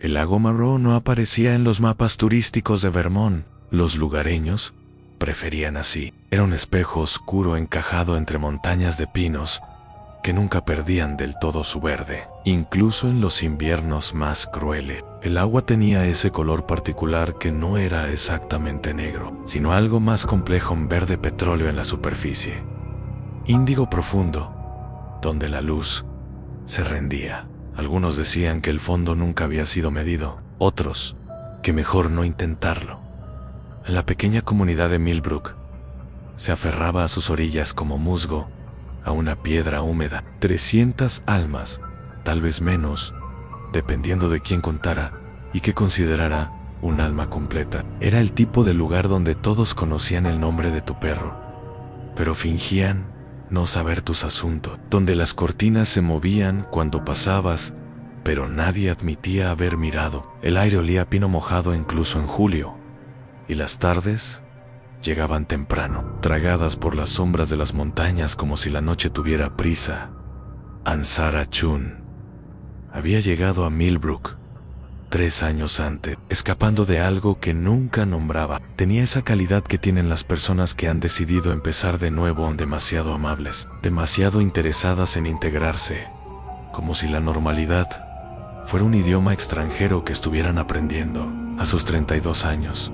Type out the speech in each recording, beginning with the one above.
El lago Marrow no aparecía en los mapas turísticos de Vermont. Los lugareños preferían así. Era un espejo oscuro encajado entre montañas de pinos que nunca perdían del todo su verde. Incluso en los inviernos más crueles, el agua tenía ese color particular que no era exactamente negro, sino algo más complejo, en verde petróleo en la superficie. Índigo profundo, donde la luz se rendía. Algunos decían que el fondo nunca había sido medido, otros que mejor no intentarlo. La pequeña comunidad de Millbrook se aferraba a sus orillas como musgo a una piedra húmeda. 300 almas, tal vez menos, dependiendo de quién contara y qué considerara un alma completa. Era el tipo de lugar donde todos conocían el nombre de tu perro, pero fingían no saber tus asuntos, donde las cortinas se movían cuando pasabas, pero nadie admitía haber mirado. El aire olía a pino mojado incluso en julio, y las tardes llegaban temprano, tragadas por las sombras de las montañas como si la noche tuviera prisa. Ansara Chun había llegado a Millbrook 3 años antes, escapando de algo que nunca nombraba. Tenía esa calidad que tienen las personas que han decidido empezar de nuevo, demasiado amables, demasiado interesadas en integrarse, como si la normalidad fuera un idioma extranjero que estuvieran aprendiendo. A sus 32 años,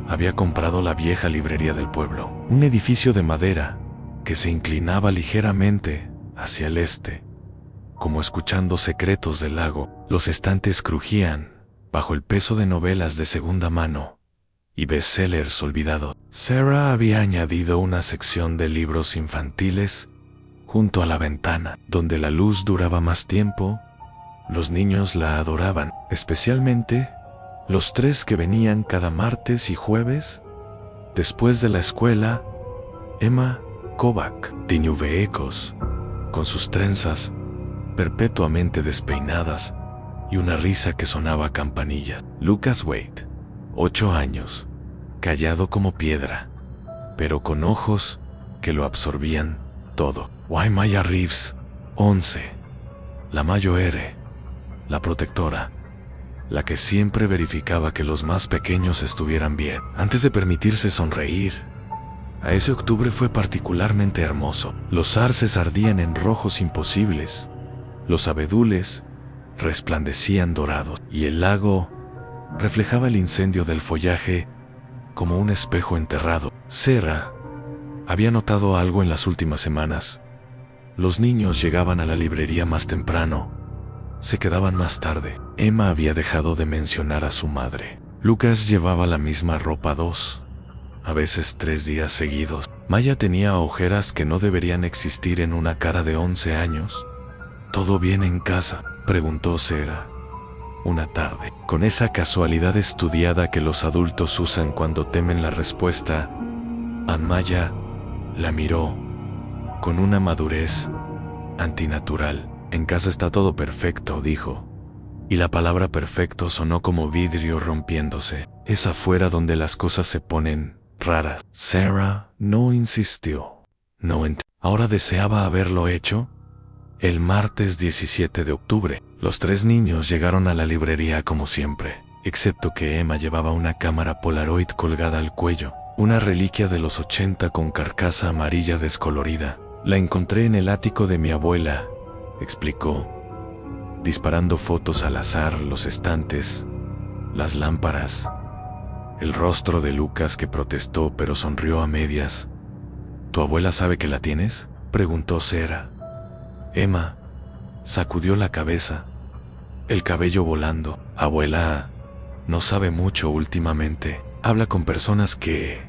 había comprado la vieja librería del pueblo, un edificio de madera que se inclinaba ligeramente hacia el este, como escuchando secretos del lago. Los estantes crujían bajo el peso de novelas de segunda mano y bestsellers olvidados. Sarah había añadido una sección de libros infantiles junto a la ventana, donde la luz duraba más tiempo. Los niños la adoraban, especialmente los 3 que venían cada martes y jueves después de la escuela. Emma Kovac, de Ñuveecos, con sus trenzas perpetuamente despeinadas y una risa que sonaba a campanillas. Lucas Wade, 8 años, callado como piedra, pero con ojos que lo absorbían todo. Waimaya Reeves, 11, la Mayo R, la protectora, la que siempre verificaba que los más pequeños estuvieran bien, antes de permitirse sonreír. A ese octubre fue particularmente hermoso. Los arces ardían en rojos imposibles, los abedules resplandecían dorados, y el lago reflejaba el incendio del follaje como un espejo enterrado. Sarah había notado algo en las últimas semanas. Los niños llegaban a la librería más temprano, se quedaban más tarde. Emma había dejado de mencionar a su madre. Lucas llevaba la misma ropa 2, a veces 3 días seguidos. Maya tenía ojeras que no deberían existir en una cara de 11 años. ¿Todo bien en casa?, preguntó Sarah una tarde, con esa casualidad estudiada que los adultos usan cuando temen la respuesta. Maya la miró con una madurez antinatural. En casa está todo perfecto, dijo, y la palabra perfecto sonó como vidrio rompiéndose. Es afuera donde las cosas se ponen raras. Sarah no insistió. Ahora deseaba haberlo hecho. El martes 17 de octubre, los 3 niños llegaron a la librería como siempre, excepto que Emma llevaba una cámara Polaroid colgada al cuello, una reliquia de los 80 con carcasa amarilla descolorida. La encontré en el ático de mi abuela, explicó, disparando fotos al azar, los estantes, las lámparas, el rostro de Lucas, que protestó pero sonrió a medias. ¿Tu abuela sabe que la tienes?, preguntó Sarah. Emma sacudió la cabeza, el cabello volando. Abuela no sabe mucho últimamente. Habla con personas que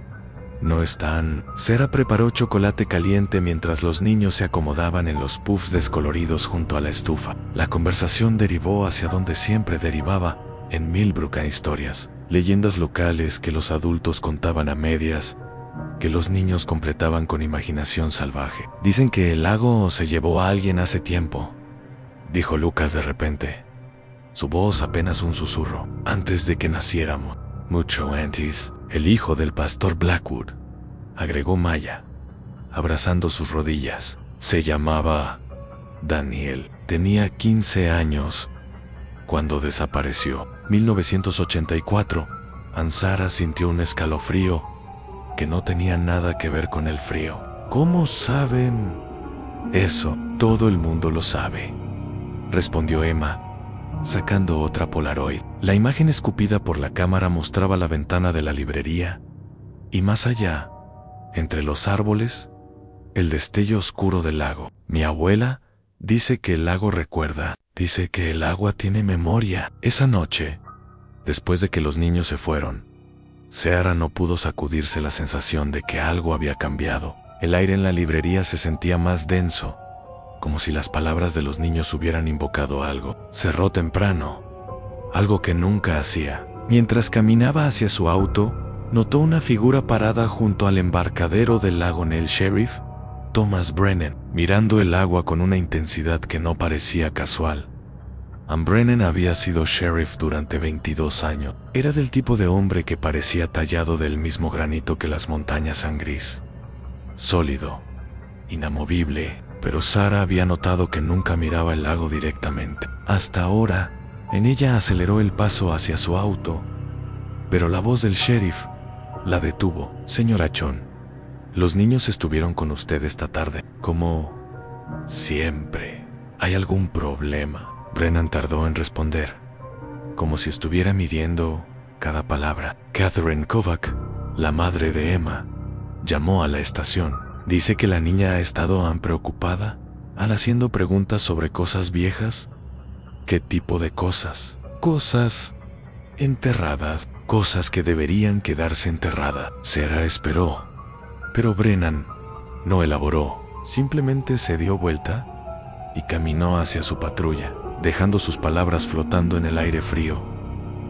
no están. Sarah preparó chocolate caliente mientras los niños se acomodaban en los puffs descoloridos junto a la estufa. La conversación derivó hacia donde siempre derivaba, en Millbrook, a historias, leyendas locales que los adultos contaban a medias, que los niños completaban con imaginación salvaje. Dicen que el lago se llevó a alguien hace tiempo, dijo Lucas de repente, su voz apenas un susurro. Antes de que naciéramos. Mucho antes. El hijo del pastor Blackwood, agregó Maya, abrazando sus rodillas. Se llamaba Daniel. Tenía 15 años Cuando desapareció, 1984, Ansara sintió un escalofrío que no tenía nada que ver con el frío. ¿Cómo saben eso? Todo el mundo lo sabe, respondió Emma, sacando otra Polaroid. La imagen escupida por la cámara mostraba la ventana de la librería y más allá, entre los árboles, el destello oscuro del lago. Mi abuela dice que el lago recuerda, dice que el agua tiene memoria. Esa noche, después de que los niños se fueron, Sarah no pudo sacudirse la sensación de que algo había cambiado. El aire en la librería se sentía más denso, como si las palabras de los niños hubieran invocado algo. Cerró temprano, algo que nunca hacía. Mientras caminaba hacia su auto, notó una figura parada junto al embarcadero del lago Nell Sheriff, Thomas Brennan, mirando el agua con una intensidad que no parecía casual. Brennan había sido sheriff durante 22 años. Era del tipo de hombre que parecía tallado del mismo granito que las montañas San Gris. Sólido, inamovible, pero Sarah había notado que nunca miraba el lago directamente. Hasta ahora, en ella aceleró el paso hacia su auto, pero la voz del sheriff la detuvo. Señora Chon, los niños estuvieron con usted esta tarde, como siempre. ¿Hay algún problema? Brennan tardó en responder, como si estuviera midiendo cada palabra. Catherine Kovac, la madre de Emma, llamó a la estación. Dice que la niña ha estado preocupada, haciendo preguntas sobre cosas viejas. ¿Qué tipo de cosas? Cosas enterradas, cosas que deberían quedarse enterradas. Sarah esperó, pero Brennan no elaboró. Simplemente se dio vuelta y caminó hacia su patrulla, dejando sus palabras flotando en el aire frío,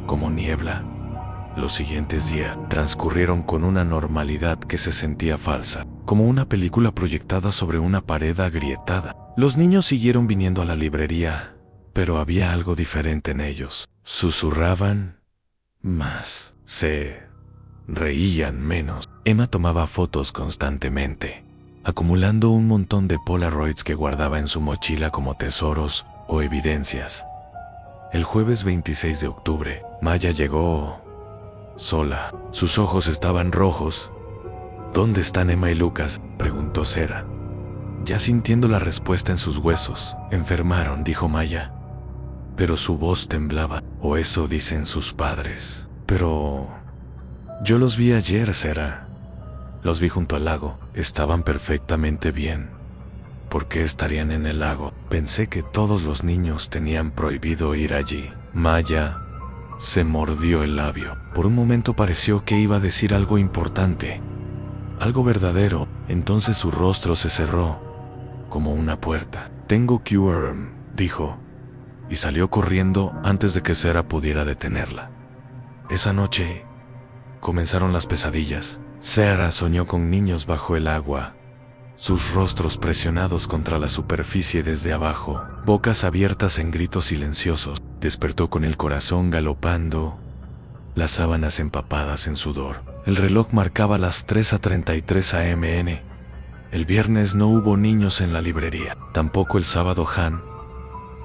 como niebla. Los siguientes días transcurrieron con una normalidad que se sentía falsa, como una película proyectada sobre una pared agrietada. Los niños siguieron viniendo a la librería, pero había algo diferente en ellos. Susurraban más, se reían menos. Emma tomaba fotos constantemente, acumulando un montón de Polaroids que guardaba en su mochila como tesoros o evidencias. El jueves 26 de octubre, Maya llegó sola. Sus ojos estaban rojos. ¿Dónde están Emma y Lucas?, preguntó Sarah, ya sintiendo la respuesta en sus huesos. Enfermaron, dijo Maya, pero su voz temblaba. O eso dicen sus padres. Pero yo los vi ayer, Sarah. Los vi junto al lago. Estaban perfectamente bien. ¿Por qué estarían en el lago? Pensé que todos los niños tenían prohibido ir allí. Maya se mordió el labio. Por un momento pareció que iba a decir algo importante, algo verdadero. Entonces su rostro se cerró, como una puerta. Tengo que ir, dijo, y salió corriendo antes de que Sarah pudiera detenerla. Esa noche comenzaron las pesadillas. Sarah soñó con niños bajo el agua, sus rostros presionados contra la superficie desde abajo, bocas abiertas en gritos silenciosos. Despertó con el corazón galopando, las sábanas empapadas en sudor. El reloj marcaba las 3:33 am. El viernes no hubo niños en la librería, tampoco el sábado Han.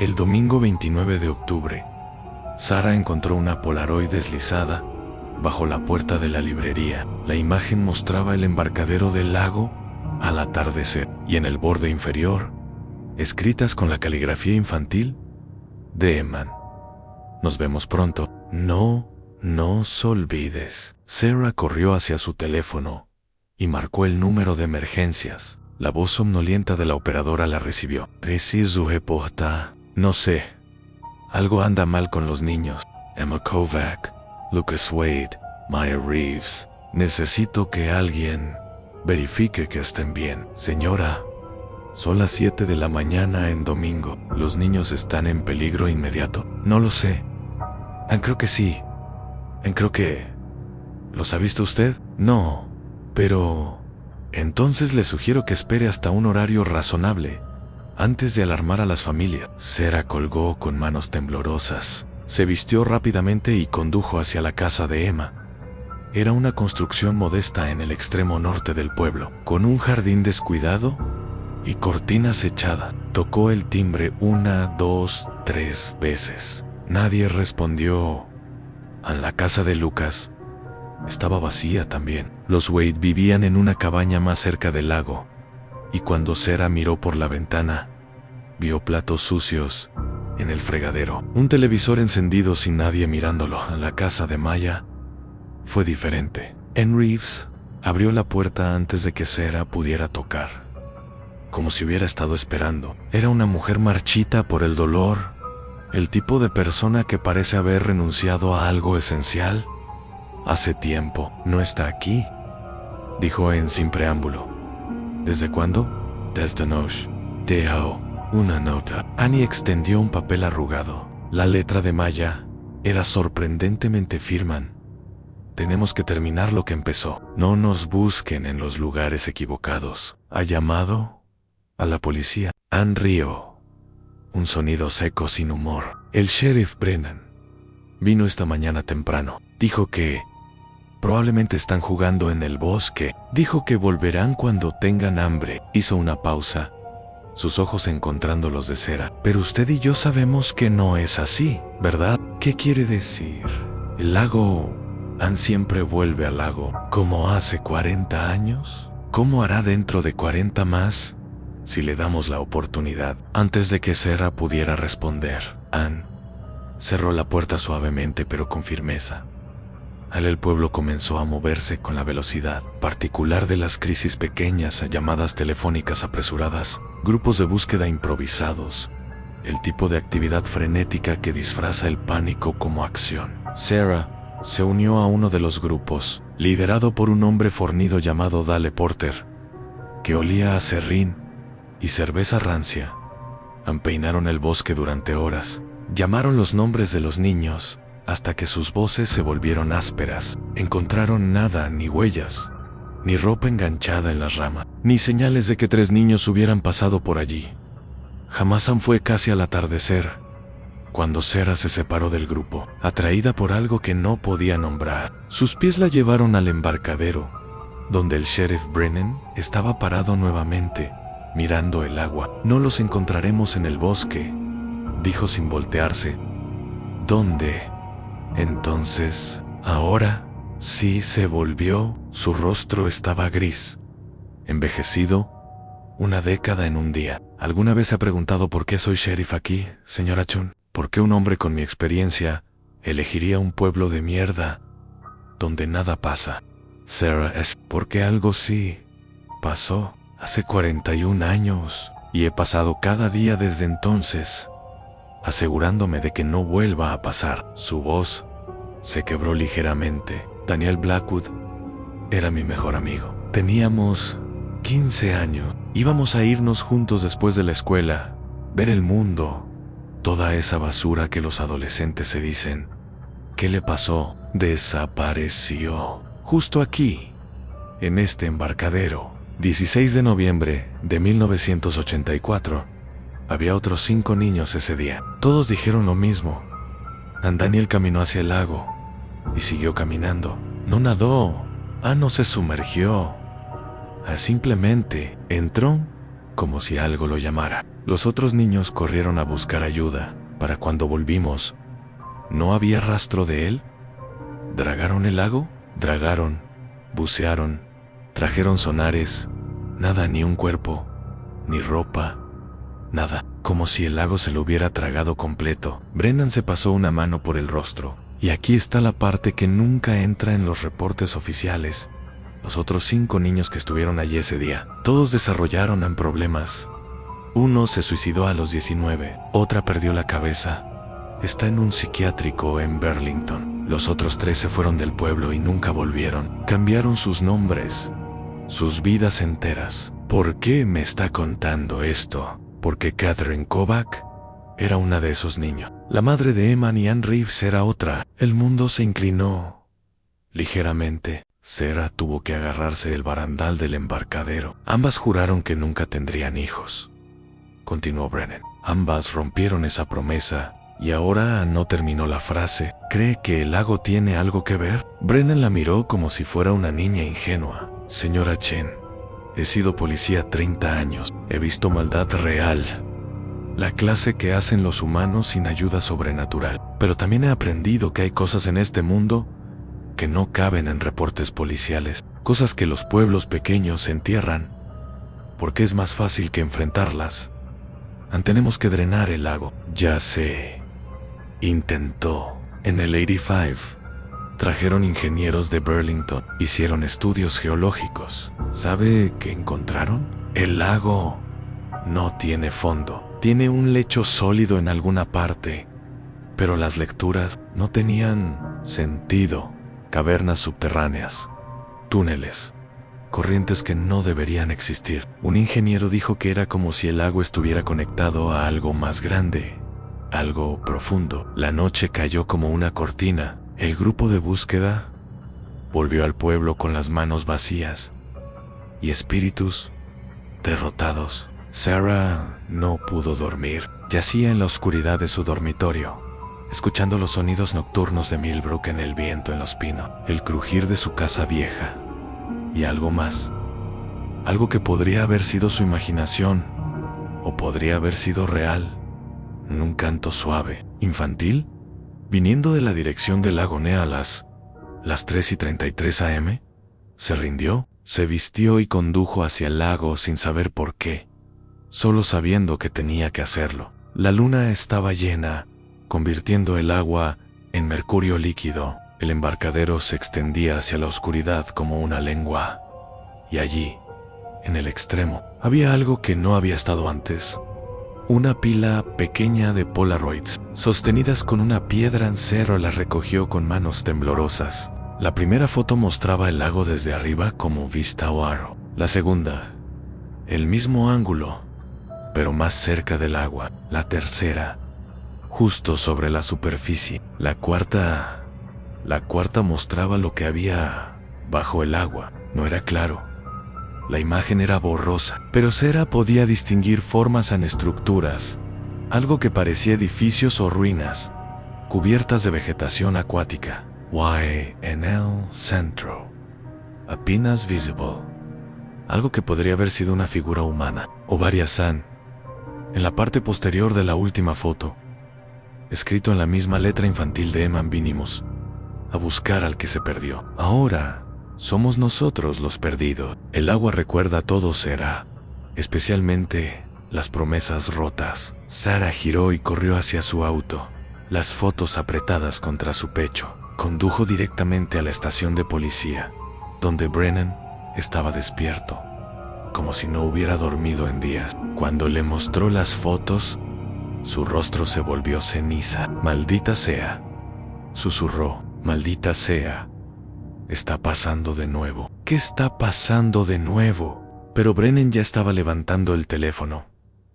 El domingo 29 de octubre, Sarah encontró una Polaroid deslizada bajo la puerta de la librería. La imagen mostraba el embarcadero del lago al atardecer, y en el borde inferior, escritas con la caligrafía infantil de Emma: nos vemos pronto. No nos olvides. Sarah corrió hacia su teléfono y marcó el número de emergencias. La voz somnolienta de la operadora la recibió. Porta. No sé. Algo anda mal con los niños. Emma Kovac, Lucas Wade, Maya Reeves. Necesito que alguien verifique que estén bien. Señora, son las 7 de la mañana en domingo. Los niños están en peligro inmediato. No lo sé. Creo que sí. Creo que... ¿Los ha visto usted? No. Pero... entonces le sugiero que espere hasta un horario razonable, antes de alarmar a las familias. Sarah colgó con manos temblorosas. Se vistió rápidamente y condujo hacia la casa de Emma. Era una construcción modesta en el extremo norte del pueblo, con un jardín descuidado y cortinas echadas. Tocó el timbre 1, 2, 3 veces. Nadie respondió. En la casa de Lucas estaba vacía también. Los Wade vivían en una cabaña más cerca del lago, y cuando Sarah miró por la ventana, vio platos sucios en el fregadero, un televisor encendido sin nadie mirándolo. En la casa de Maya fue diferente. Ann Reeves abrió la puerta antes de que Sarah pudiera tocar, como si hubiera estado esperando. Era una mujer marchita por el dolor, el tipo de persona que parece haber renunciado a algo esencial hace tiempo. No está aquí, dijo Ann sin preámbulo. ¿Desde cuándo? Desde anoche. Dejó una nota. Annie extendió un papel arrugado. La letra de Maya era sorprendentemente firme. Tenemos que terminar lo que empezó. No nos busquen en los lugares equivocados. ¿Ha llamado a la policía? Ann rió. Un sonido seco sin humor. El sheriff Brennan vino esta mañana temprano. Dijo que probablemente están jugando en el bosque. Dijo que volverán cuando tengan hambre. Hizo una pausa, sus ojos encontrando los de Sarah. Pero usted y yo sabemos que no es así, ¿verdad? ¿Qué quiere decir? El lago... Ann siempre vuelve al lago. ¿Como hace 40 años? ¿Cómo hará dentro de 40 más si le damos la oportunidad? Antes de que Sarah pudiera responder, Ann cerró la puerta suavemente pero con firmeza. El pueblo comenzó a moverse con la velocidad particular de las crisis pequeñas, llamadas telefónicas apresuradas, grupos de búsqueda improvisados, el tipo de actividad frenética que disfraza el pánico como acción. Sarah se unió a uno de los grupos, liderado por un hombre fornido llamado Dale Porter, que olía a serrín y cerveza rancia. Empeinaron el bosque durante horas, llamaron los nombres de los niños, hasta que sus voces se volvieron ásperas. Encontraron nada, ni huellas, ni ropa enganchada en las ramas, ni señales de que 3 niños hubieran pasado por allí. Jamás fue casi al atardecer cuando Sarah se separó del grupo, atraída por algo que no podía nombrar. Sus pies la llevaron al embarcadero, donde el sheriff Brennan estaba parado nuevamente, mirando el agua. No los encontraremos en el bosque, dijo sin voltearse. ¿Dónde? Entonces, ahora sí se volvió. Su rostro estaba gris, envejecido, una década en un día. ¿Alguna vez se ha preguntado por qué soy sheriff aquí, señora Chun? ¿Por qué un hombre con mi experiencia elegiría un pueblo de mierda donde nada pasa? Sarah, es porque algo sí pasó hace 41 años y he pasado cada día desde entonces, asegurándome de que no vuelva a pasar. Su voz se quebró ligeramente. Daniel Blackwood era mi mejor amigo. Teníamos 15 años. Íbamos a irnos juntos después de la escuela, ver el mundo, toda esa basura que los adolescentes se dicen. ¿Qué le pasó? Desapareció. Justo aquí, en este embarcadero. 16 de noviembre de 1984. Había otros 5 niños ese día. Todos dijeron lo mismo. Daniel caminó hacia el lago y siguió caminando. No nadó. No se sumergió. Simplemente entró como si algo lo llamara. Los otros niños corrieron a buscar ayuda. Para cuando volvimos, no había rastro de él. ¿Dragaron el lago? Dragaron, bucearon, trajeron sonares. Nada, ni un cuerpo, ni ropa, nada. Como si el lago se lo hubiera tragado completo. Brennan se pasó una mano por el rostro. Y aquí está la parte que nunca entra en los reportes oficiales. Los otros 5 niños que estuvieron allí ese día, todos desarrollaron problemas. Uno se suicidó a los 19, otra perdió la cabeza. Está en un psiquiátrico en Burlington. Los otros 3 se fueron del pueblo y nunca volvieron. Cambiaron sus nombres, sus vidas enteras. ¿Por qué me está contando esto? Porque Catherine Kovac era una de esos niños. La madre de Emma y Ann Reeves era otra. El mundo se inclinó ligeramente. Sarah tuvo que agarrarse del barandal del embarcadero. Ambas juraron que nunca tendrían hijos, continuó Brennan. Ambas rompieron esa promesa y ahora no terminó la frase. ¿Cree que el lago tiene algo que ver? Brennan la miró como si fuera una niña ingenua. Señora Chen, he sido policía 30 años. He visto maldad real la clase que hacen los humanos sin ayuda sobrenatural. Pero también he aprendido que hay cosas en este mundo que no caben en reportes policiales, cosas que los pueblos pequeños entierran, porque es más fácil que enfrentarlas. Tenemos que drenar el lago. Ya se intentó. En el 85, trajeron ingenieros de Burlington, hicieron estudios geológicos. ¿Sabe qué encontraron? El lago no tiene fondo. Tiene un lecho sólido en alguna parte, pero las lecturas no tenían sentido. Cavernas subterráneas, túneles, corrientes que no deberían existir. Un ingeniero dijo que era como si el lago estuviera conectado a algo más grande, algo profundo. La noche cayó como una cortina. El grupo de búsqueda volvió al pueblo con las manos vacías y espíritus derrotados. Sarah no pudo dormir. Yacía en la oscuridad de su dormitorio, escuchando los sonidos nocturnos de Millbrook en el viento en los pinos, el crujir de su casa vieja y algo más. Algo que podría haber sido su imaginación o podría haber sido real. Un canto suave, infantil, viniendo de la dirección del lago Nea a las 3:33 AM. Se rindió, se vistió y condujo hacia el lago sin saber por qué, solo sabiendo que tenía que hacerlo. La luna estaba llena, convirtiendo el agua en mercurio líquido. El embarcadero se extendía hacia la oscuridad como una lengua. Y allí, en el extremo, había algo que no había estado antes. Una pila pequeña de Polaroids, sostenidas con una piedra en cerro. Las recogió con manos temblorosas. La primera foto mostraba el lago desde arriba como vista o aro. La segunda, el mismo ángulo, pero más cerca del agua. La tercera, justo sobre la superficie. La cuarta mostraba lo que había bajo el agua. No era claro. La imagen era borrosa, pero Sarah podía distinguir formas en estructuras, algo que parecía edificios o ruinas, cubiertas de vegetación acuática. YNL Centro. Apenas visible. Algo que podría haber sido una figura humana, o varias han. En la parte posterior de la última foto, escrito en la misma letra infantil de Emma: vinimos a buscar al que se perdió. Ahora somos nosotros los perdidos. El agua recuerda todo, Sarah, especialmente las promesas rotas. Sarah giró y corrió hacia su auto, las fotos apretadas contra su pecho. Condujo directamente a la estación de policía, donde Brennan estaba despierto, como si no hubiera dormido en días. Cuando le mostró las fotos, su rostro se volvió ceniza. «Maldita sea», susurró. «Maldita sea. Está pasando de nuevo». ¿Qué está pasando de nuevo? Pero Brennan ya estaba levantando el teléfono,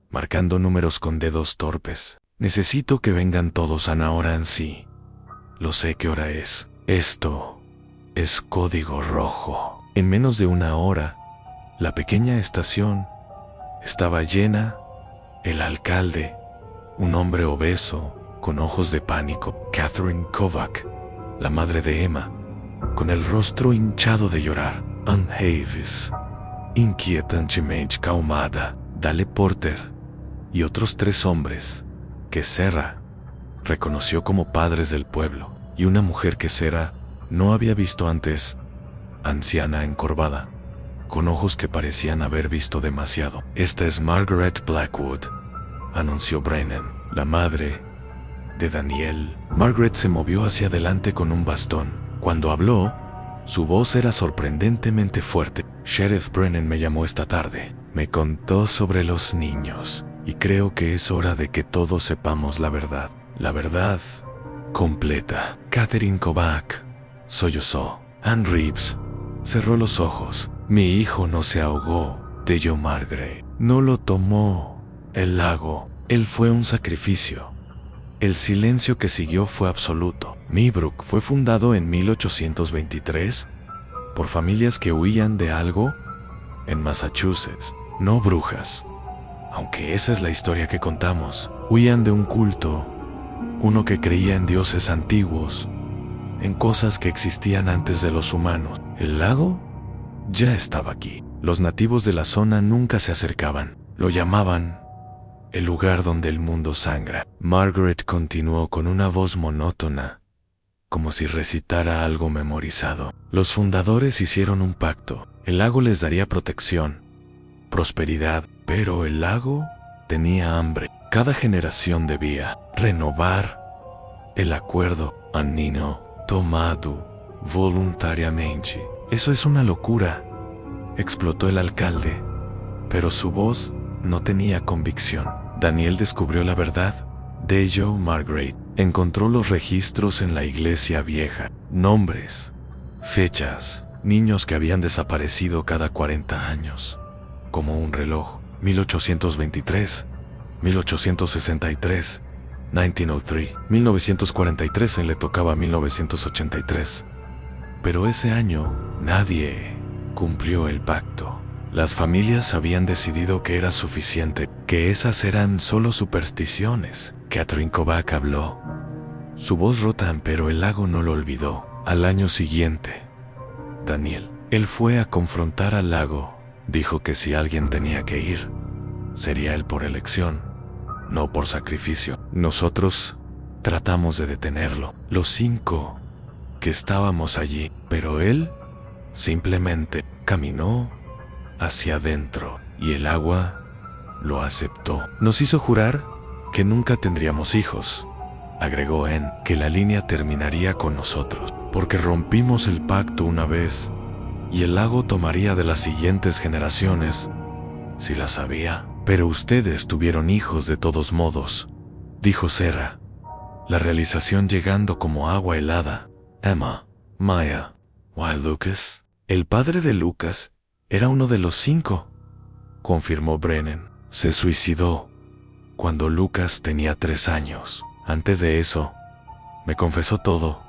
marcando números con dedos torpes. «Necesito que vengan todos a ahora en sí. Lo sé qué hora es. Esto es código rojo». En menos de una hora, la pequeña estación estaba llena. El alcalde, un hombre obeso, con ojos de pánico. Catherine Kovac, la madre de Emma, con el rostro hinchado de llorar. Ann Havis, inquietantemente calmada. Dale Porter y otros 3 hombres que Sarah reconoció como padres del pueblo, y una mujer que Sarah no había visto antes, anciana, encorvada, con ojos que parecían haber visto demasiado. «Esta es Margaret Blackwood», anunció Brennan, la madre de Daniel. Margaret se movió hacia adelante con un bastón. Cuando habló, su voz era sorprendentemente fuerte. «Sheriff Brennan me llamó esta tarde. Me contó sobre los niños, y creo que es hora de que todos sepamos la verdad. La verdad completa». Catherine Kovac sollozó. Ann Reeves cerró los ojos. «Mi hijo no se ahogó», telló Margaret. «No lo tomó el lago. Él fue un sacrificio». El silencio que siguió fue absoluto. Millbrook fue fundado en 1823 por familias que huían de algo en Massachusetts, no brujas, aunque esa es la historia que contamos. Huían de un culto, uno que creía en dioses antiguos, en cosas que existían antes de los humanos. El lago ya estaba aquí. Los nativos de la zona nunca se acercaban. Lo llamaban el lugar donde el mundo sangra. Margaret continuó con una voz monótona, como si recitara algo memorizado. Los fundadores hicieron un pacto. El lago les daría protección, prosperidad, pero el lago tenía hambre. Cada generación debía renovar el acuerdo. Hanno tomado voluntariamente. Eso es una locura, explotó el alcalde, pero su voz no tenía convicción. Daniel descubrió la verdad. De Joe Margaret encontró los registros en la iglesia vieja, nombres, fechas, niños que habían desaparecido cada 40 años, como un reloj. 1823, 1863, 1903, 1943 le tocaba 1983. Pero ese año nadie cumplió el pacto. Las familias habían decidido que era suficiente, que esas eran solo supersticiones. Catherine Kovac habló, su voz rota, pero el lago no lo olvidó. Al año siguiente, Daniel, él fue a confrontar al lago. Dijo que si alguien tenía que ir, sería él por elección, no por sacrificio. Nosotros tratamos de detenerlo, los 5 que estábamos allí, pero él simplemente caminó hacia adentro y el agua lo aceptó. Nos hizo jurar que nunca tendríamos hijos. Agregó en que la línea terminaría con nosotros, porque rompimos el pacto una vez y el lago tomaría de las siguientes generaciones, si las había. Pero ustedes tuvieron hijos de todos modos, dijo Sarah, la realización llegando como agua helada. Emma, Maya, Wild Lucas. El padre de Lucas era uno de los 5, confirmó Brennan. Se suicidó cuando Lucas tenía 3 años. Antes de eso, me confesó todo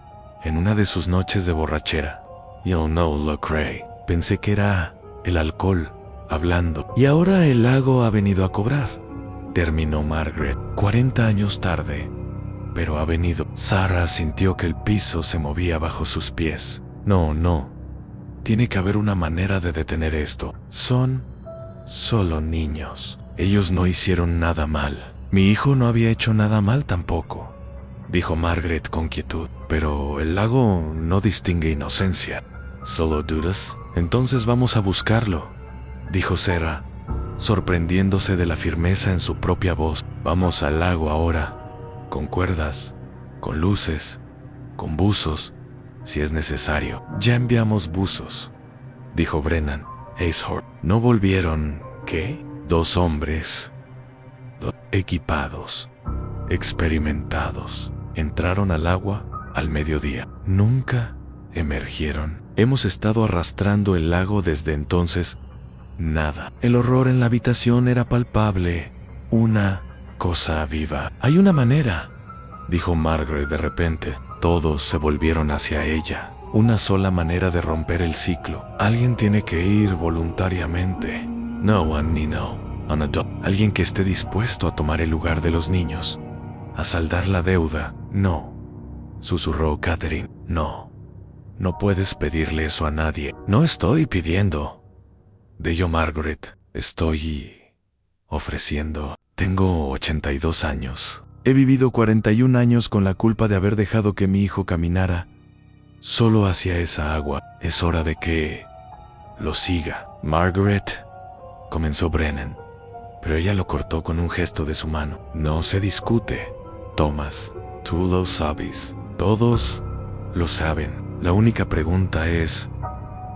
en una de sus noches de borrachera. You know, Lecrae. Pensé que era el alcohol hablando. Y ahora el lago ha venido a cobrar, terminó Margaret. 40 años tarde, pero ha venido. Sarah sintió que el piso se movía bajo sus pies. No. Tiene que haber una manera de detener esto. Son solo niños. Ellos no hicieron nada mal. Mi hijo no había hecho nada mal tampoco, dijo Margaret con quietud. Pero el lago no distingue inocencia. ¿Solo dudas? Entonces vamos a buscarlo, dijo Sarah, sorprendiéndose de la firmeza en su propia voz. Vamos al lago ahora, con cuerdas, con luces, con buzos, si es necesario. Ya enviamos buzos, dijo Brennan. Acehorn. No volvieron, ¿qué? 2 hombres, equipados, experimentados, entraron al agua al mediodía. Nunca emergieron. Hemos estado arrastrando el lago desde entonces. Nada. El horror en la habitación era palpable. Una cosa viva. Hay una manera, dijo Margaret de repente. Todos se volvieron hacia ella. Una sola manera de romper el ciclo. Alguien tiene que ir voluntariamente. No one ni no. An adult. Alguien que esté dispuesto a tomar el lugar de los niños, a saldar la deuda. No, susurró Catherine. No puedes pedirle eso a nadie. No estoy pidiendo, dijo Margaret. Estoy ofreciendo. Tengo 82 años. He vivido 41 años con la culpa de haber dejado que mi hijo caminara solo hacia esa agua. Es hora de que lo siga. Margaret, comenzó Brennan, pero ella lo cortó con un gesto de su mano. No se discute, Thomas. Tú lo sabes. Todos lo saben. La única pregunta es,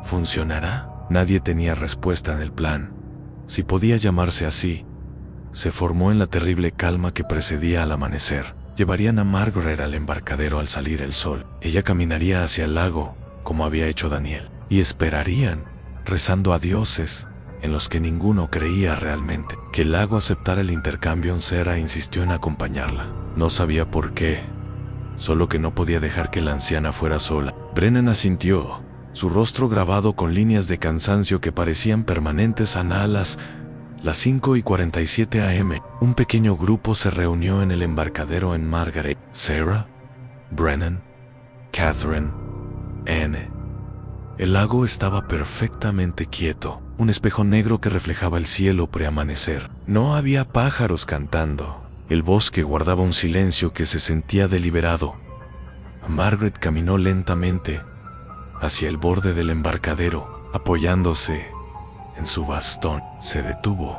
¿funcionará? Nadie tenía respuesta en el plan, si podía llamarse así. Se formó en la terrible calma que precedía al amanecer. Llevarían a Margaret al embarcadero al salir el sol. Ella caminaría hacia el lago, como había hecho Daniel, y esperarían, rezando a dioses en los que ninguno creía realmente. Que el lago aceptara el intercambio. Sarah insistió en acompañarla. No sabía por qué, solo que no podía dejar que la anciana fuera sola. Brennan asintió, su rostro grabado con líneas de cansancio que parecían permanentes. A las 5:47 a.m., un pequeño grupo se reunió en el embarcadero en Margaret, Sarah, Brennan, Catherine, Anne. El lago estaba perfectamente quieto. un espejo negro que reflejaba el cielo preamanecer. No había pájaros cantando. El bosque guardaba un silencio que se sentía deliberado. Margaret caminó lentamente hacia el borde del embarcadero, apoyándose en su bastón. Se detuvo,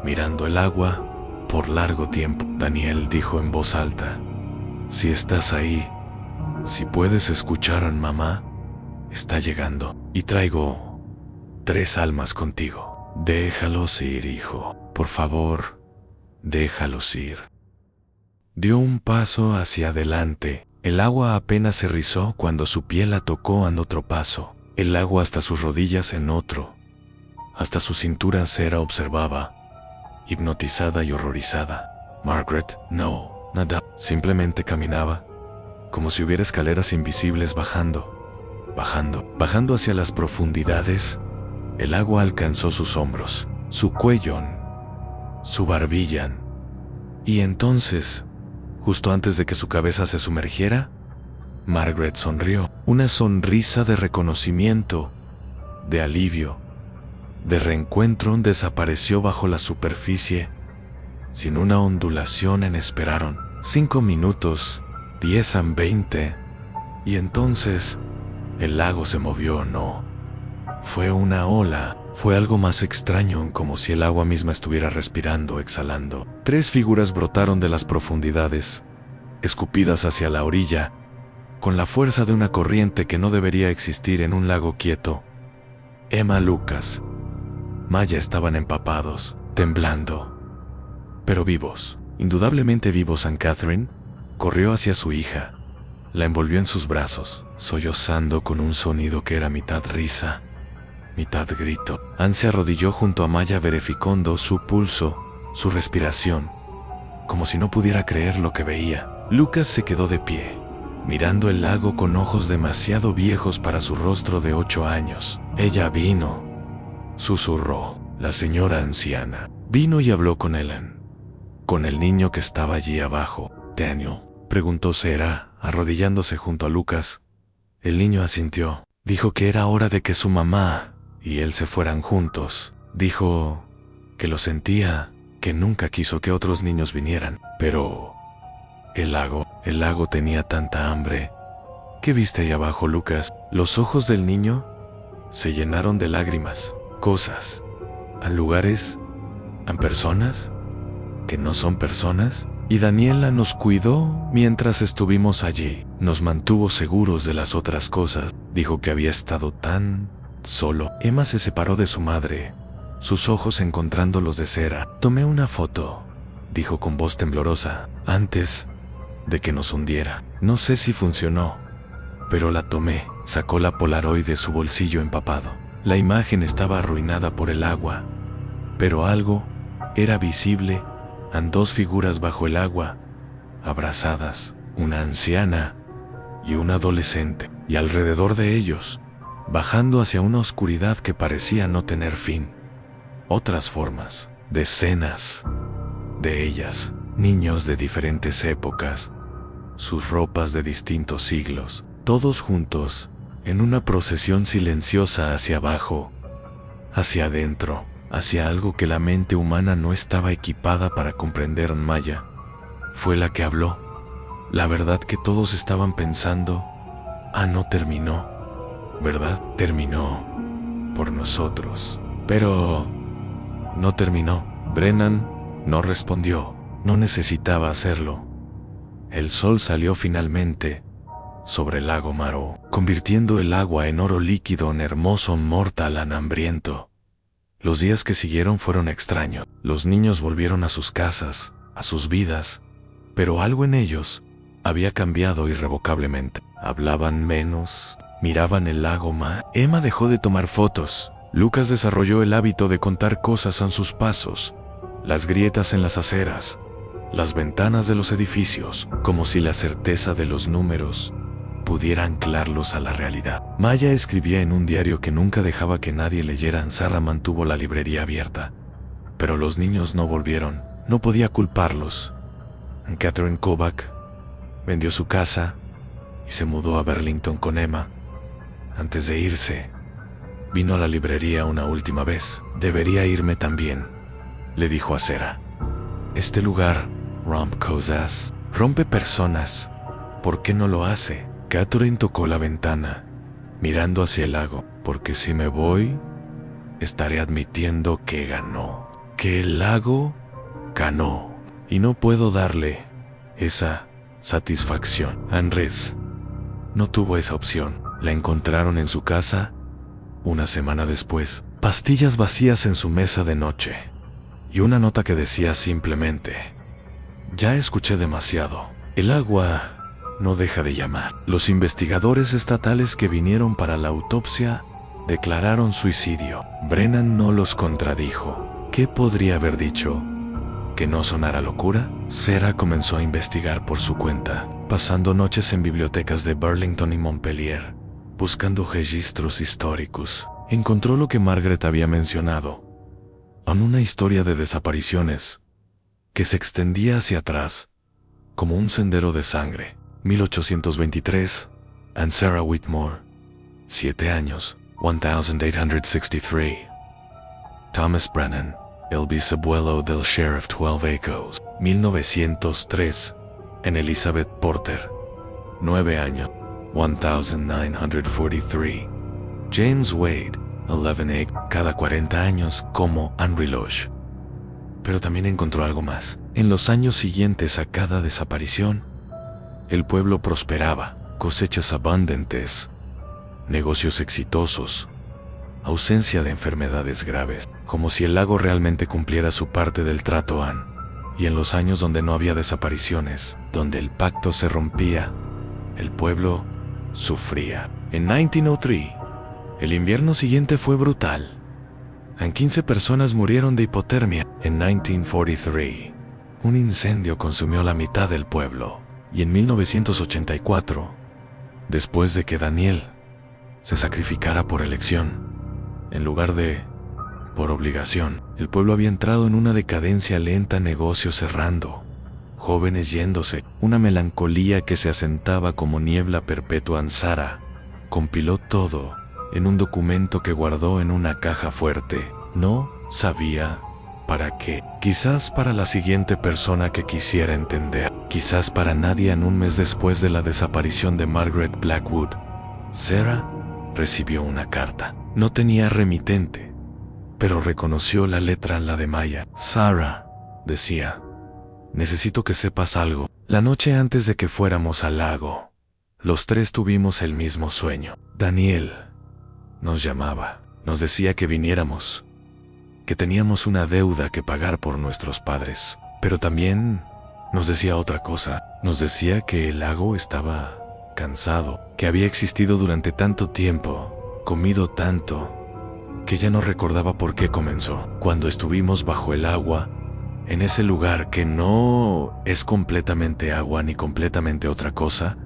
mirando el agua por largo tiempo. Daniel dijo en voz alta: si estás ahí, si puedes escuchar a mamá, está llegando. Y traigo 3 almas contigo. Déjalos ir, hijo. Por favor, déjalos ir. Dio un paso hacia adelante. El agua apenas se rizó cuando su piel la tocó en otro paso. El agua hasta sus rodillas en otro. Hasta su cintura Sarah observaba, hipnotizada y horrorizada. Margaret no nadaba, simplemente caminaba, como si hubiera escaleras invisibles bajando hacia las profundidades. El agua alcanzó sus hombros, su cuello, su barbilla. Y entonces, justo antes de que su cabeza se sumergiera, Margaret sonrió. Una sonrisa de reconocimiento, de alivio, de reencuentro. Desapareció bajo la superficie, sin una ondulación. Esperaron 5 minutos, 10 a 20, y entonces el lago se movió. No fue una ola, fue algo más extraño, como si el agua misma estuviera respirando, exhalando. 3 figuras brotaron de las profundidades, escupidas hacia la orilla, con la fuerza de una corriente que no debería existir en un lago quieto. Emma, Lucas, Maya estaban empapados, temblando, pero vivos, indudablemente vivos. Anne Catherine corrió hacia su hija, la envolvió en sus brazos, sollozando con un sonido que era mitad risa, mitad grito. Anne se arrodilló junto a Maya, verificando su pulso, su respiración, como si no pudiera creer lo que veía. Lucas se quedó de pie, mirando el lago con ojos demasiado viejos para su rostro de 8 años. Ella vino, susurró. La señora anciana vino y habló con Ellen, con el niño que estaba allí abajo. Daniel, preguntó Sarah, arrodillándose junto a Lucas. El niño asintió. Dijo que era hora de que su mamá y él se fueran juntos. Dijo que lo sentía, que nunca quiso que otros niños vinieran. Pero el lago tenía tanta hambre. ¿Qué viste ahí abajo, Lucas? Los ojos del niño se llenaron de lágrimas. Cosas, a lugares, a personas que no son personas. Y Daniela nos cuidó mientras estuvimos allí. Nos mantuvo seguros de las otras cosas. Dijo que había estado tan solo. Emma se separó de su madre, sus ojos encontrando los de Sarah. Tomé una foto, dijo con voz temblorosa, antes de que nos hundiera. No sé si funcionó, pero la tomé. Sacó la Polaroid de su bolsillo empapado. La imagen estaba arruinada por el agua, pero algo era visible. En 2 figuras bajo el agua, abrazadas, una anciana y un adolescente, y alrededor de ellos, bajando hacia una oscuridad que parecía no tener fin, otras formas, decenas de ellas, niños de diferentes épocas, sus ropas de distintos siglos, todos juntos, en una procesión silenciosa hacia abajo, hacia adentro, hacia algo que la mente humana no estaba equipada para comprender. Maya fue la que habló. La verdad que todos estaban pensando: no terminó, ¿verdad? Terminó por nosotros. Pero no terminó. Brennan no respondió. No necesitaba hacerlo. El sol salió finalmente sobre el lago Maro, convirtiendo el agua en oro líquido, en hermoso, mortal, hambriento. Los días que siguieron fueron extraños. Los niños volvieron a sus casas, a sus vidas, pero algo en ellos había cambiado irrevocablemente. Hablaban menos, miraban el lago más. Emma dejó de tomar fotos. Lucas desarrolló el hábito de contar cosas a sus pasos, las grietas en las aceras, las ventanas de los edificios, como si la certeza de los números pudiera anclarlos a la realidad. Maya escribía en un diario que nunca dejaba que nadie leyera. Sarah mantuvo la librería abierta, pero los niños no volvieron. No podía culparlos. Catherine Kovac vendió su casa y se mudó a Burlington con Emma. Antes de irse, Vino a la librería una última vez. Debería irme también, le dijo a Sarah. Este lugar rompe cosas, rompe personas. ¿Por qué no lo hace? Catherine tocó la ventana, mirando hacia el lago, porque si me voy, estaré admitiendo que ganó. Que el lago ganó. Y no puedo darle esa satisfacción. Andrés no tuvo esa opción. La encontraron en su casa una semana después. Pastillas vacías en su mesa de noche. Y una nota que decía simplemente: ya escuché demasiado. El agua no deja de llamar. Los investigadores estatales que vinieron para la autopsia declararon suicidio. Brennan no los contradijo. ¿Qué podría haber dicho? ¿Que no sonara locura? Sarah comenzó a investigar por su cuenta, pasando noches en bibliotecas de Burlington y Montpelier, buscando registros históricos. Encontró lo que Margaret había mencionado, en una historia de desapariciones que se extendía hacia atrás, como un sendero de sangre. 1823, and Sarah Whitmore, 7 años, 1863. Thomas Brennan, el bisabuelo del sheriff 12 Acres, 1903, en Elizabeth Porter, 9 años, 1943. James Wade, 11 Acres, cada 40 años, como Henry Loche. Pero también encontró algo más. En los años siguientes a cada desaparición, el pueblo prosperaba, cosechas abundantes, negocios exitosos, ausencia de enfermedades graves, como si el lago realmente cumpliera su parte del trato Anne. Y en los años donde no había desapariciones, donde el pacto se rompía, el pueblo sufría. En 1903, el invierno siguiente fue brutal. 15 personas murieron de hipotermia. En 1943, un incendio consumió la mitad del pueblo. Y en 1984, después de que Daniel se sacrificara por elección, en lugar de por obligación, el pueblo había entrado en una decadencia lenta, negocios cerrando, jóvenes yéndose, una melancolía que se asentaba como niebla perpetua. Sarah compiló todo en un documento que guardó en una caja fuerte. No sabía para qué. Quizás para la siguiente persona que quisiera entender. Quizás para nadie. En un mes después de la desaparición de Margaret Blackwood, Sarah recibió una carta. No tenía remitente, pero reconoció la letra en la de Maya. Sarah, decía, necesito que sepas algo. La noche antes de que fuéramos al lago, los tres tuvimos el mismo sueño. Daniel nos llamaba, nos decía que viniéramos, que teníamos una deuda que pagar por nuestros padres, pero también nos decía otra cosa. Nos decía que el lago estaba cansado, que había existido durante tanto tiempo, comido tanto, que ya no recordaba por qué comenzó. Cuando estuvimos bajo el agua, en ese lugar que no es completamente agua ni completamente otra cosa,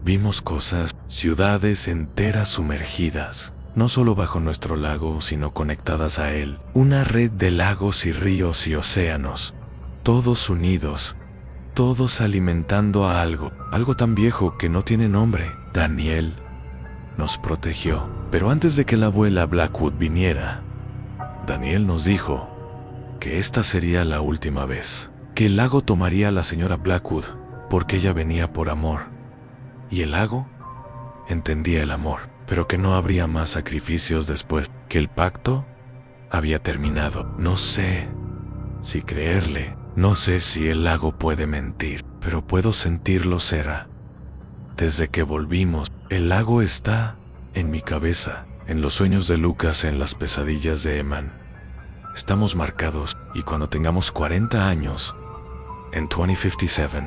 vimos cosas, ciudades enteras sumergidas, no solo bajo nuestro lago, sino conectadas a él. Una red de lagos y ríos y océanos, todos unidos, todos alimentando a algo tan viejo que no tiene nombre. Daniel nos protegió. Pero antes de que la abuela Blackwood viniera, Daniel nos dijo que esta sería la última vez, que el lago tomaría a la señora Blackwood, porque ella venía por amor, y el lago entendía el amor, pero que no habría más sacrificios después, que el pacto había terminado. No sé si creerle, no sé si el lago puede mentir, pero puedo sentirlo, Sarah. Desde que volvimos, el lago está en mi cabeza, en los sueños de Lucas, en las pesadillas de Eman. Estamos marcados, y cuando tengamos 40 años, en 2057,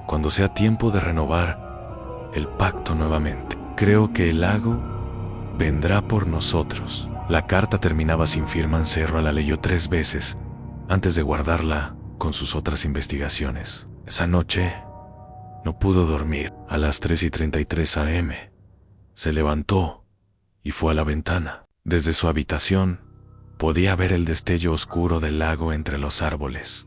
cuando sea tiempo de renovar el pacto nuevamente, creo que el lago vendrá por nosotros. La carta terminaba sin firma. Sarah la leyó 3 veces antes de guardarla con sus otras investigaciones. Esa noche no pudo dormir. A las 3:33 a.m. se levantó y fue a la ventana. Desde su habitación podía ver el destello oscuro del lago entre los árboles,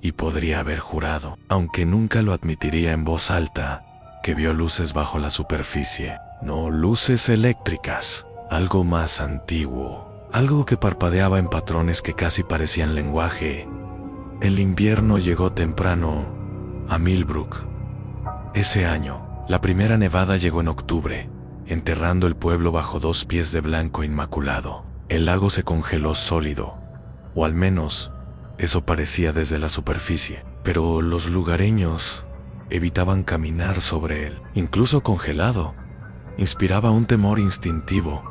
y podría haber jurado, aunque nunca lo admitiría en voz alta, que vio luces bajo la superficie. No luces eléctricas, algo más antiguo, algo que parpadeaba en patrones que casi parecían lenguaje. El invierno llegó temprano a Millbrook. Ese año, la primera nevada llegó en octubre, enterrando el pueblo bajo 2 pies de blanco inmaculado. El lago se congeló sólido, o al menos eso parecía desde la superficie, pero los lugareños evitaban caminar sobre él, incluso congelado. Inspiraba un temor instintivo.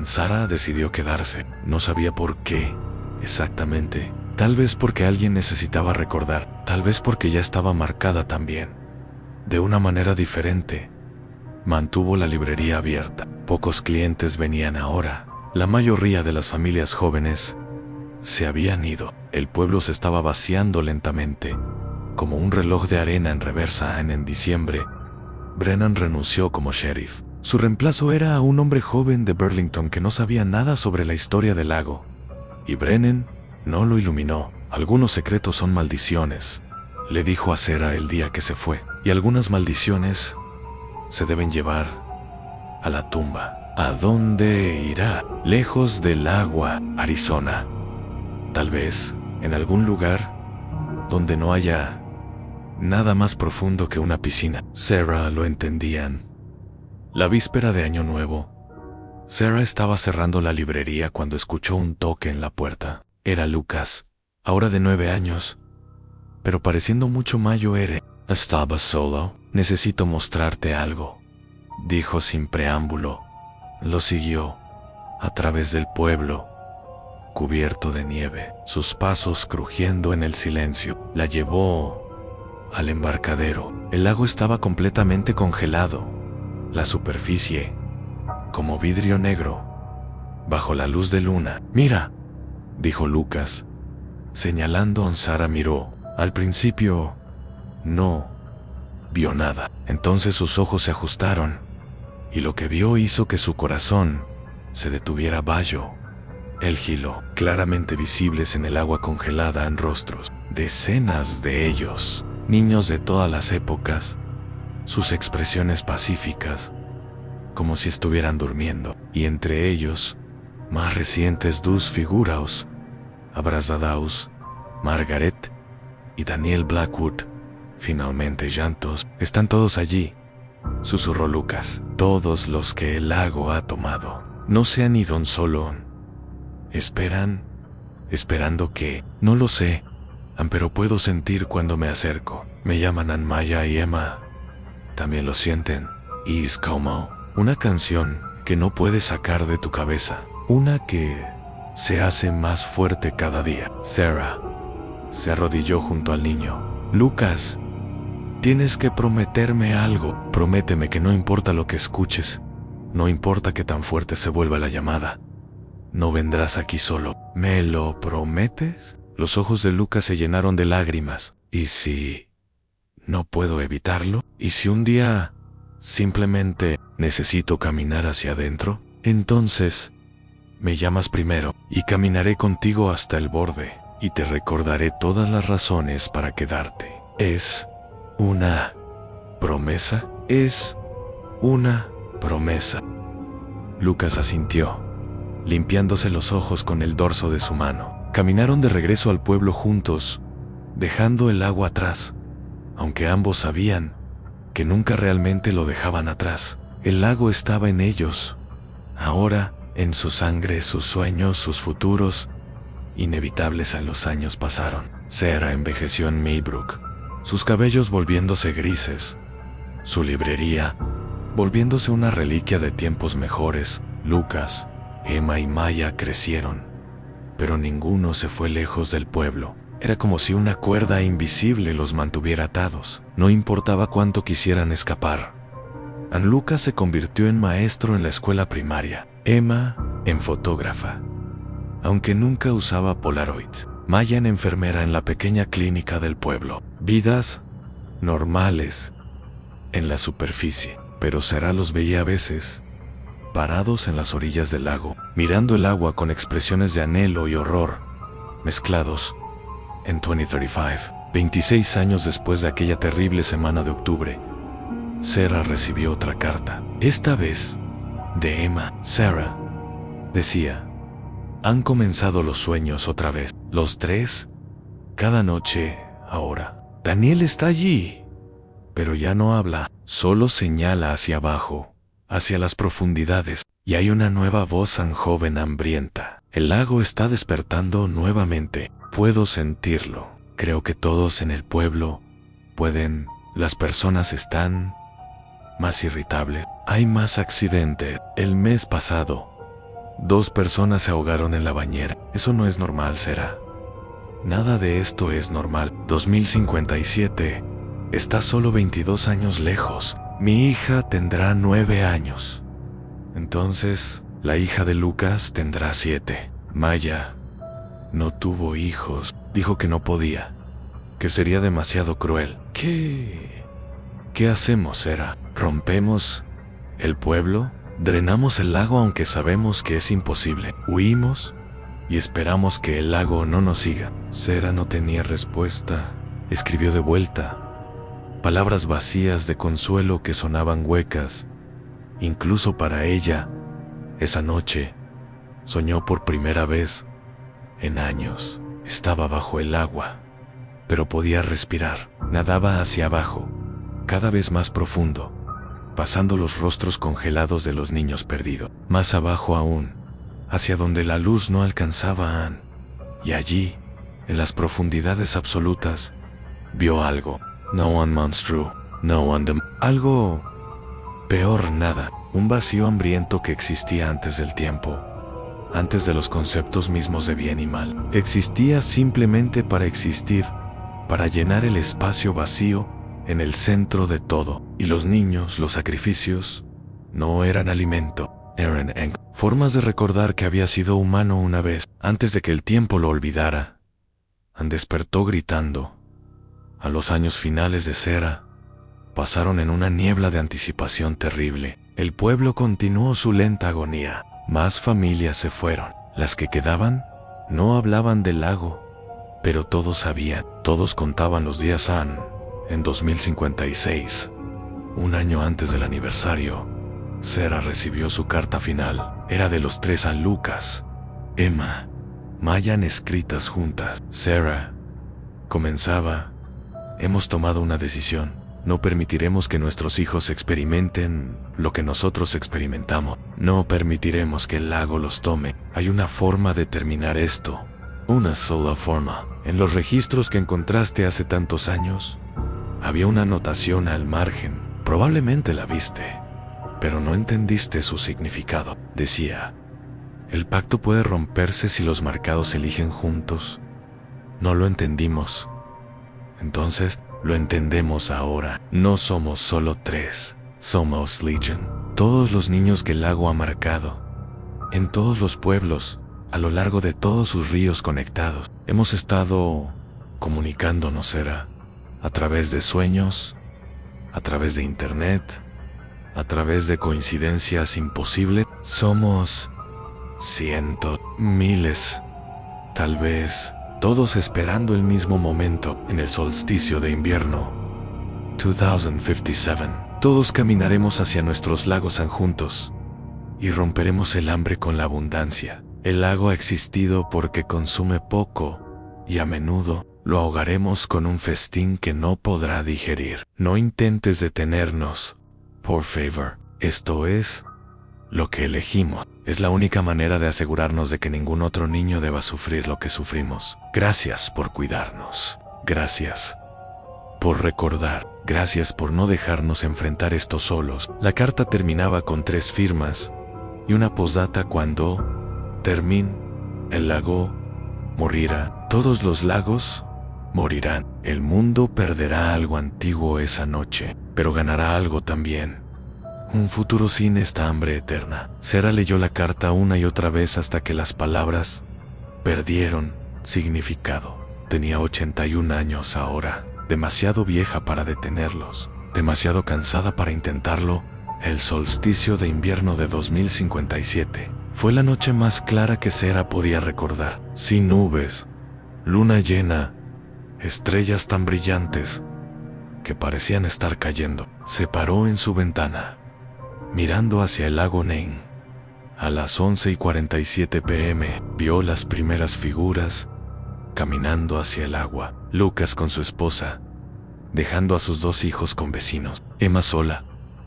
Sarah decidió quedarse. No sabía por qué exactamente. Tal vez porque alguien necesitaba recordar, tal vez porque ya estaba marcada también. De una manera diferente, mantuvo la librería abierta. Pocos clientes venían ahora. La mayoría de las familias jóvenes se habían ido. El pueblo se estaba vaciando lentamente, como un reloj de arena en reversa. En diciembre, Brennan renunció como sheriff. Su reemplazo era un hombre joven de Burlington que no sabía nada sobre la historia del lago. Y Brennan no lo iluminó. Algunos secretos son maldiciones, le dijo a Sarah el día que se fue. Y algunas maldiciones se deben llevar a la tumba. ¿A dónde irá? Lejos del agua, Arizona. Tal vez en algún lugar donde no haya nada más profundo que una piscina. Sarah lo entendían. La víspera de Año Nuevo, Sarah estaba cerrando la librería cuando escuchó un toque en la puerta. Era Lucas, ahora de 9 años, pero pareciendo mucho mayor. ¿Estaba solo? Necesito mostrarte algo, dijo sin preámbulo. Lo siguió a través del pueblo, cubierto de nieve, sus pasos crujiendo en el silencio. La llevó al embarcadero. El lago estaba completamente congelado, la superficie como vidrio negro, bajo la luz de luna. Mira, dijo Lucas, señalando. Sarah miró. Al principio, no vio nada. Entonces sus ojos se ajustaron, y lo que vio hizo que su corazón se detuviera. Bayo, el gilo, claramente visibles en el agua congelada, en rostros, decenas de ellos, niños de todas las épocas, sus expresiones pacíficas, como si estuvieran durmiendo, y entre ellos, más recientes, 2 figuras abrazados, Margaret y Daniel Blackwood. Finalmente llantos. Están todos allí, susurró Lucas. Todos los que el lago ha tomado. No se han ido solo. Esperando que... No lo sé, pero puedo sentir cuando me acerco. Me llaman Anmaya y Emma. También lo sienten. Y es como una canción que no puedes sacar de tu cabeza. Una que se hace más fuerte cada día. Sarah se arrodilló junto al niño. Lucas, tienes que prometerme algo. Prométeme que no importa lo que escuches, no importa que tan fuerte se vuelva la llamada, no vendrás aquí solo. ¿Me lo prometes? Los ojos de Lucas se llenaron de lágrimas. ¿Y si no puedo evitarlo? ¿Y si un día simplemente necesito caminar hacia adentro? Entonces me llamas primero y caminaré contigo hasta el borde y te recordaré todas las razones para quedarte. ¿Es una promesa? Es una promesa. Lucas asintió, limpiándose los ojos con el dorso de su mano. Caminaron de regreso al pueblo juntos, dejando el agua atrás, aunque ambos sabían que nunca realmente lo dejaban atrás. El lago estaba en ellos, ahora en su sangre, sus sueños, sus futuros, inevitables. A los años pasaron. Sarah envejeció en Millbrook, sus cabellos volviéndose grises, su librería volviéndose una reliquia de tiempos mejores. Lucas, Emma y Maya crecieron, pero ninguno se fue lejos del pueblo. Era como si una cuerda invisible los mantuviera atados. No importaba cuánto quisieran escapar. Lucas se convirtió en maestro en la escuela primaria, Emma en fotógrafa, aunque nunca usaba Polaroids. Maya en enfermera en la pequeña clínica del pueblo. Vidas normales en la superficie, pero Sarah los veía a veces parados en las orillas del lago, mirando el agua con expresiones de anhelo y horror mezclados. En 2035, 26 años después de aquella terrible semana de octubre, Sarah recibió otra carta. Esta vez de Emma. Sarah decía: han comenzado los sueños otra vez. Los tres, cada noche, ahora. Daniel está allí, pero ya no habla, solo señala hacia abajo, hacia las profundidades, y hay una nueva voz tan joven hambrienta. El lago está despertando nuevamente. Puedo sentirlo. Creo que todos en el pueblo pueden. Las personas están más irritables. Hay más accidentes. El mes pasado, 2 personas se ahogaron en la bañera. Eso no es normal, ¿será? Nada de esto es normal. 2057 está solo 22 años lejos. Mi hija tendrá 9 años. Entonces, la hija de Lucas tendrá 7. Maya no tuvo hijos. Dijo que no podía, que sería demasiado cruel. ¿Qué hacemos, Sarah? ¿Rompemos el pueblo? ¿Drenamos el lago aunque sabemos que es imposible? ¿Huimos y esperamos que el lago no nos siga? Sarah no tenía respuesta. Escribió de vuelta, palabras vacías de consuelo que sonaban huecas. Incluso para ella, esa noche, soñó por primera vez en años. Estaba bajo el agua, pero podía respirar. Nadaba hacia abajo, cada vez más profundo, pasando los rostros congelados de los niños perdidos. Más abajo aún, hacia donde la luz no alcanzaba a Anne. Y allí, en las profundidades absolutas, vio algo. No one monstrous, no one algo peor, nada. Un vacío hambriento que existía antes del tiempo, antes de los conceptos mismos de bien y mal. Existía simplemente para existir, para llenar el espacio vacío en el centro de todo. Y los niños, los sacrificios, no eran alimento, eran formas de recordar que había sido humano una vez, antes de que el tiempo lo olvidara. Anne despertó gritando. A los años finales de Sarah pasaron en una niebla de anticipación terrible. El pueblo continuó su lenta agonía. Más familias se fueron. Las que quedaban no hablaban del lago, pero todos sabían, todos contaban los días. Anne, en 2056, un año antes del aniversario, Sarah recibió su carta final. Era de los 3 a Lucas, Emma, Mayan escritas juntas. Sarah comenzaba: hemos tomado una decisión. No permitiremos que nuestros hijos experimenten lo que nosotros experimentamos. No permitiremos que el lago los tome. Hay una forma de terminar esto. Una sola forma. En los registros que encontraste hace tantos años, había una anotación al margen. Probablemente la viste, pero no entendiste su significado. Decía: el pacto puede romperse si los marcados eligen juntos. No lo entendimos. Entonces, lo entendemos ahora. No somos solo 3, somos Legion. Todos los niños que el lago ha marcado, en todos los pueblos, a lo largo de todos sus ríos conectados. Hemos estado comunicándonos, Sarah, a través de sueños, a través de internet, a través de coincidencias imposibles. Somos cientos, miles, tal vez todos esperando el mismo momento. En el solsticio de invierno 2057, todos caminaremos hacia nuestros lagos juntos y romperemos el hambre con la abundancia. El lago ha existido porque consume poco y a menudo lo ahogaremos con un festín que no podrá digerir. No intentes detenernos, por favor. Esto es lo que elegimos. Es la única manera de asegurarnos de que ningún otro niño deba sufrir lo que sufrimos. Gracias por cuidarnos. Gracias por recordar. Gracias por no dejarnos enfrentar esto solos. La carta terminaba con 3 firmas y una postdata: cuando termine el lago morirá. Todos los lagos morirán. El mundo perderá algo antiguo esa noche, pero ganará algo también. Un futuro sin esta hambre eterna. Sarah leyó la carta una y otra vez hasta que las palabras perdieron significado. Tenía 81 años ahora, demasiado vieja para detenerlos, demasiado cansada para intentarlo. El solsticio de invierno de 2057 fue la noche más clara que Sarah podía recordar. Sin nubes, luna llena, estrellas tan brillantes que parecían estar cayendo. Se paró en su ventana. mirando hacia el lago Nain. A las 11:47 p.m. vio las primeras figuras caminando hacia el agua. Lucas con su esposa, dejando a sus 2 hijos con vecinos. Emma sola,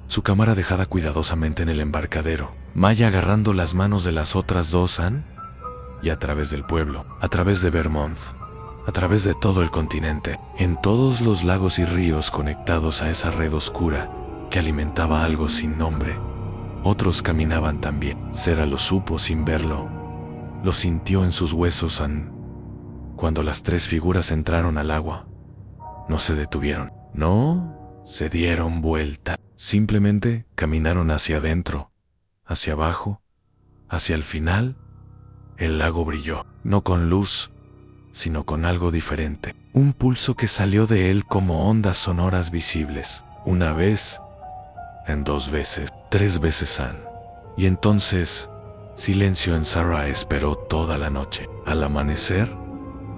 su cámara dejada cuidadosamente en el embarcadero. Maya agarrando las manos de las otras 2 Anne. Y a través del pueblo, a través de Vermont, a través de todo el continente, en todos los lagos y ríos conectados a esa red oscura que alimentaba algo sin nombre. Otros caminaban también. Sarah lo supo sin verlo. Lo sintió en sus huesos cuando las 3 figuras entraron al agua. No se detuvieron. No se dieron vuelta. Simplemente caminaron hacia adentro, hacia abajo, hacia el final. El lago brilló, no con luz, sino con algo diferente. Un pulso que salió de él como ondas sonoras visibles. Una vez, en 2 veces, 3 veces Anne. Y entonces, silencio en Sarah esperó toda la noche. Al amanecer,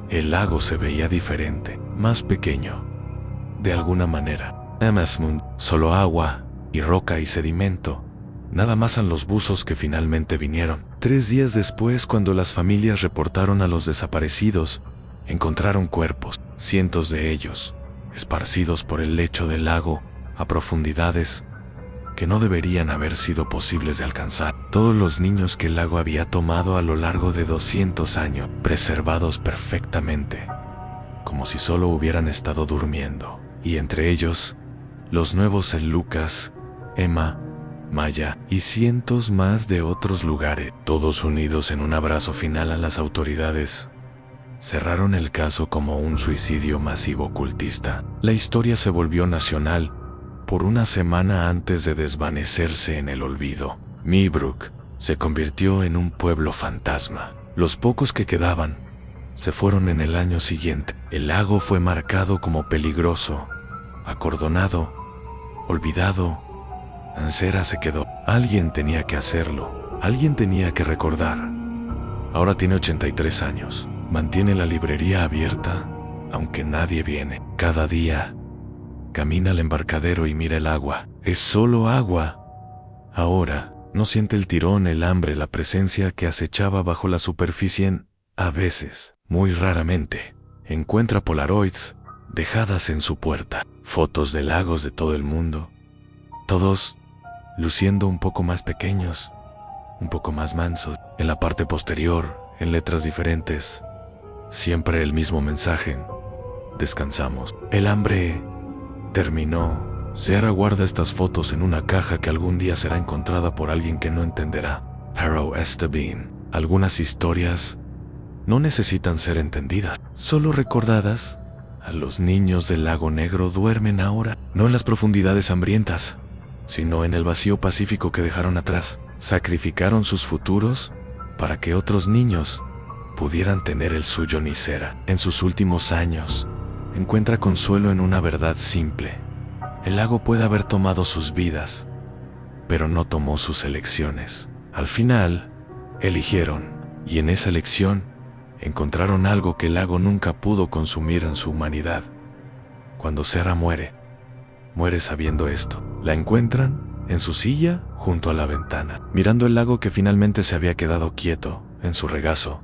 el lago se veía diferente, más pequeño. De alguna manera, Emmasmund, solo agua y roca y sedimento. Nada más a los buzos que finalmente vinieron. 3 días después, cuando las familias reportaron a los desaparecidos, encontraron cuerpos, cientos de ellos, esparcidos por el lecho del lago a profundidades que no deberían haber sido posibles de alcanzar. Todos los niños que el lago había tomado a lo largo de 200 años, preservados perfectamente, como si solo hubieran estado durmiendo. Y entre ellos, los nuevos en Lucas, Emma, Maya y cientos más de otros lugares, todos unidos en un abrazo final a las autoridades. Cerraron el caso como un suicidio masivo cultista. La historia se volvió nacional por una semana antes de desvanecerse en el olvido. Meebrook se convirtió en un pueblo fantasma. Los pocos que quedaban se fueron en el año siguiente. El lago fue marcado como peligroso, acordonado, olvidado. Sarah se quedó. Alguien tenía que hacerlo. Alguien tenía que recordar. Ahora tiene 83 años. Mantiene la librería abierta, aunque nadie viene. Cada día, camina al embarcadero y mira el agua. Es solo agua. Ahora, no siente el tirón, el hambre, la presencia que acechaba bajo la superficie. A veces, muy raramente, encuentra polaroids dejadas en su puerta. Fotos de lagos de todo el mundo. Todos luciendo un poco más pequeños, un poco más mansos. En la parte posterior, en letras diferentes, siempre el mismo mensaje: descansamos. El hambre terminó. Sarah guarda estas fotos en una caja que algún día será encontrada por alguien que no entenderá. Harrow Esteban. Algunas historias no necesitan ser entendidas, solo recordadas. A los niños del lago Negro duermen ahora, no en las profundidades hambrientas, sino en el vacío pacífico que dejaron atrás. Sacrificaron sus futuros para que otros niños pudieran tener el suyo. Ni Sarah, en sus últimos años, encuentra consuelo en una verdad simple. El lago puede haber tomado sus vidas, pero no tomó sus elecciones. Al final, eligieron, y en esa elección, encontraron algo que el lago nunca pudo consumir en su humanidad. Cuando Sarah muere sabiendo esto. La encuentran en su silla junto a la ventana, mirando el lago que finalmente se había quedado quieto en su regazo.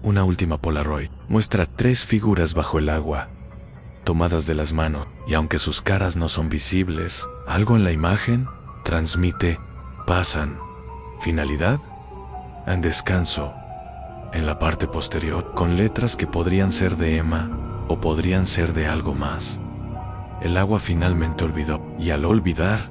Una última Polaroid muestra 3 figuras bajo el agua, tomadas de las manos, y aunque sus caras no son visibles, algo en la imagen transmite: pasan. ¿Finalidad? En descanso. En la parte posterior, con letras que podrían ser de Emma o podrían ser de algo más. El agua finalmente olvidó, y al olvidar,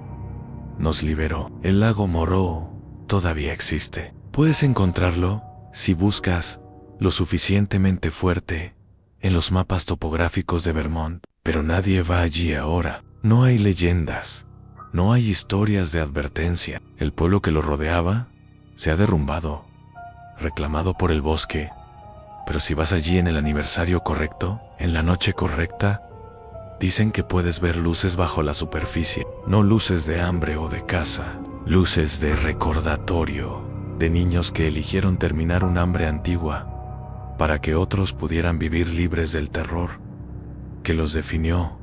nos liberó. El lago Moreau todavía existe. Puedes encontrarlo si buscas lo suficientemente fuerte en los mapas topográficos de Vermont, pero nadie va allí ahora. No hay leyendas, no hay historias de advertencia. El pueblo que lo rodeaba se ha derrumbado, reclamado por el bosque. Pero si vas allí en el aniversario correcto, en la noche correcta, dicen que puedes ver luces bajo la superficie. No luces de hambre o de caza, luces de recordatorio, de niños que eligieron terminar un hambre antigua para que otros pudieran vivir libres del terror que los definió.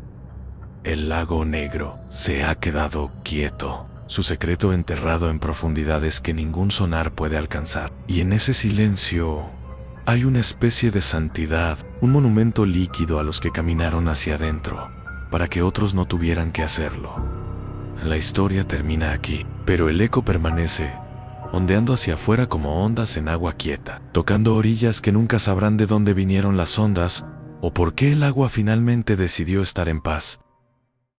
El lago Negro se ha quedado quieto. su secreto enterrado en profundidades que ningún sonar puede alcanzar. Y en ese silencio hay una especie de santidad, un monumento líquido a los que caminaron hacia adentro, para que otros no tuvieran que hacerlo. La historia termina aquí, pero el eco permanece, ondeando hacia afuera como ondas en agua quieta, tocando orillas que nunca sabrán de dónde vinieron las ondas o por qué el agua finalmente decidió estar en paz.